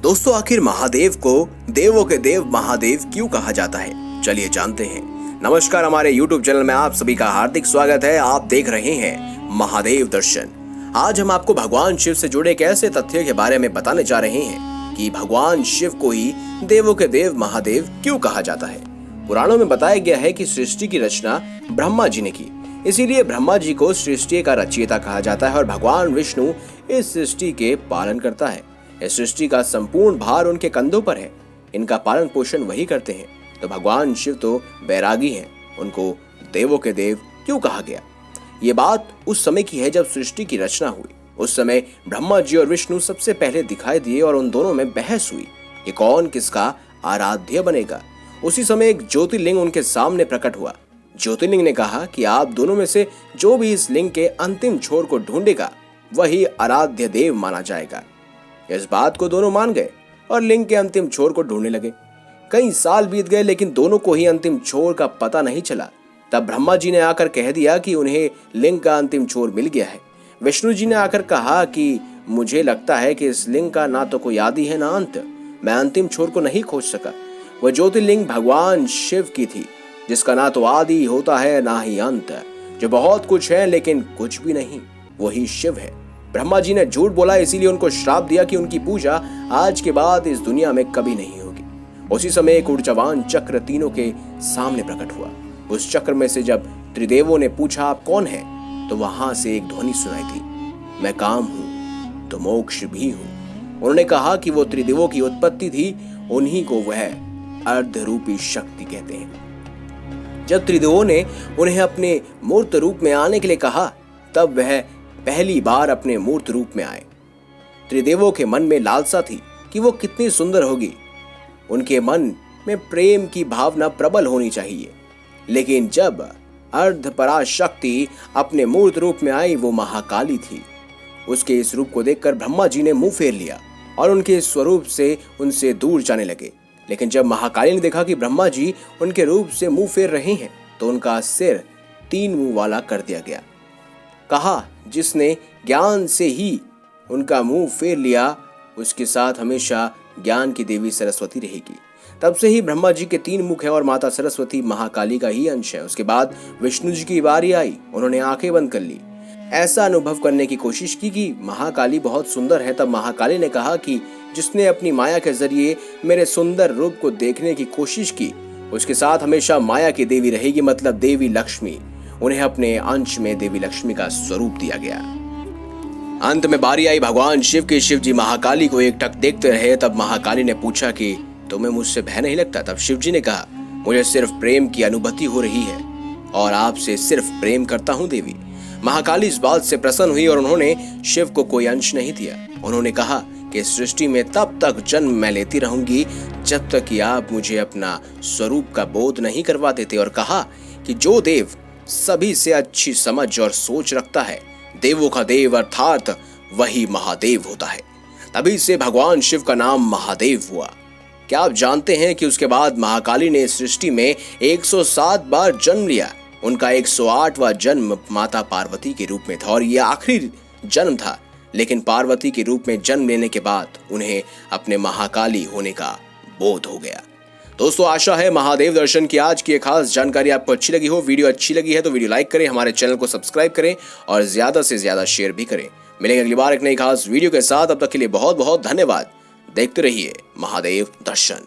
दोस्तों, आखिर महादेव को देवों के देव महादेव क्यों कहा जाता है, चलिए जानते हैं। नमस्कार, हमारे YouTube चैनल में आप सभी का हार्दिक स्वागत है। आप देख रहे हैं महादेव दर्शन। आज हम आपको भगवान शिव से जुड़े एक ऐसे तथ्य के बारे में बताने जा रहे हैं कि भगवान शिव को ही देवों के देव महादेव क्यों कहा जाता है। पुराणों में बताया गया है कि सृष्टि की रचना ब्रह्मा जी ने की, इसीलिए ब्रह्मा जी को सृष्टि का रचयिता कहा जाता है और भगवान विष्णु इस सृष्टि के पालन करता है। इस सृष्टि का संपूर्ण भार उनके कंधों पर है, इनका पालन पोषण वही करते हैं। तो भगवान शिव तो बैरागी हैं, उनको देवों के देव क्यों कहा गया? ये बात उस समय की है जब सृष्टि की रचना हुई। उस समय ब्रह्मा जी और विष्णु सबसे पहले दिखाई दिए और उन दोनों में बहस हुई कि कौन किसका आराध्य बनेगा। उसी समय एक ज्योतिर्लिंग उनके सामने प्रकट हुआ। ज्योतिर्लिंग ने कहा कि आप दोनों में से जो भी इस लिंग के अंतिम छोर को ढूंढेगा वही आराध्य देव माना जाएगा। इस बात को दोनों मान गए और लिंग के अंतिम छोर को ढूंढने लगे। कई साल बीत गए लेकिन दोनों को ही अंतिम छोर का पता नहीं चला। तब ब्रह्मा जी ने आकर कह दिया कि उन्हें लिंग का अंतिम छोर मिल गया है। विष्णु जी ने आकर कहा कि मुझे लगता है कि इस लिंग का ना तो कोई आदि है ना अंत, मैं अंतिम छोर को नहीं खोज सका। वह ज्योतिर्लिंग भगवान शिव की थी, जिसका ना तो आदि होता है ना ही अंत, जो बहुत कुछ है लेकिन कुछ भी नहीं, वही शिव है। ब्रह्मा जी ने झूठ बोला, इसीलिए उनको श्राप दिया कि उनकी पूजा आज के बाद इस दुनिया में कभी नहीं होगी। उसी समय एक ऊर्जावान चक्र तीनों के सामने प्रकट हुआ। उस चक्र में से जब त्रिदेवों ने पूछा आप कौन हैं, तो वहां से एक ध्वनि सुनाई थी, मैं काम हूं तो मोक्ष भी हूं। उन्होंने कहा कि वो त्रिदेवों की उत्पत्ति थी, उन्हीं को वह अर्ध रूपी शक्ति कहते हैं। जब त्रिदेवों ने उन्हें अपने मूर्त रूप में आने के लिए कहा, तब वह पहली बार अपने मूर्त रूप में आए। त्रिदेवों के मन में लालसा थी कि वो कितनी सुंदर होगी। उनके मन में प्रेम की भावना प्रबल होनी चाहिए। लेकिन जब अर्ध पराशक्ति अपने मूर्त रूप में आई, वो महाकाली थी। उसके इस रूप को देखकर ब्रह्मा जी ने मुंह फेर लिया और उनके स्वरूप से उनसे दूर जाने लगे। लेकिन जब महाकाली ने देखा कि ब्रह्मा जी उनके रूप से मुंह फेर रहे हैं, तो उनका सिर 3 मुंह वाला कर दिया गया। कहा, जिसने ज्ञान से ही उनका मुंह फेर लिया, उसके साथ हमेशा ज्ञान की देवी सरस्वती रहेगी। तब से ही ब्रह्मा जी के 3 मुख हैं और माता सरस्वती महाकाली का ही अंश है। उसके बाद विष्णु जी की बारी आई, उन्होंने आंखें बंद कर ली, ऐसा अनुभव करने की कोशिश की कि महाकाली बहुत सुंदर है। तब महाकाली ने कहा कि जिसने अपनी माया के जरिए मेरे सुंदर रूप को देखने की कोशिश की, उसके साथ हमेशा माया की देवी रहेगी, मतलब देवी लक्ष्मी। उन्हें अपने अंश में देवी लक्ष्मी का स्वरूप दिया गया। अंत में बारी आई भगवान शिव की। शिव जी महाकाली को एकटक देखते रहे। तब महाकाली ने पूछा कि तुम्हें मुझसे भय नहीं लगता? तब शिव जी ने कहा, मुझे सिर्फ प्रेम की अनुभूति हो रही है और आपसे सिर्फ प्रेम करता हूँ देवी। महाकाली इस बात से प्रसन्न हुई और उन्होंने शिव को कोई अंश नहीं दिया। उन्होंने कहा कि सृष्टि में तब तक जन्म मैं लेती रहूंगी जब तक कि आप मुझे अपना स्वरूप का बोध नहीं करवा देते, और कहा कि जो देव सभी से अच्छी समझ और सोच रखता है, देवों का देव अर्थात वही महादेव होता है। तभी से भगवान शिव का नाम महादेव हुआ। क्या आप जानते हैं कि उसके बाद महाकाली ने सृष्टि में 107 बार जन्म लिया। उनका 108वां जन्म माता पार्वती के रूप में था और यह आखिरी जन्म था। लेकिन पार्वती के रूप में जन्म लेने के बाद उन्हें अपने महाकाली होने का बोध हो गया। दोस्तों, आशा है महादेव दर्शन की आज की खास जानकारी आपको अच्छी लगी हो। वीडियो अच्छी लगी है तो वीडियो लाइक करें, हमारे चैनल को सब्सक्राइब करें और ज्यादा से ज्यादा शेयर भी करें। मिलेंगे अगली बार एक नई खास वीडियो के साथ। अब तक के लिए बहुत बहुत धन्यवाद। देखते रहिए महादेव दर्शन।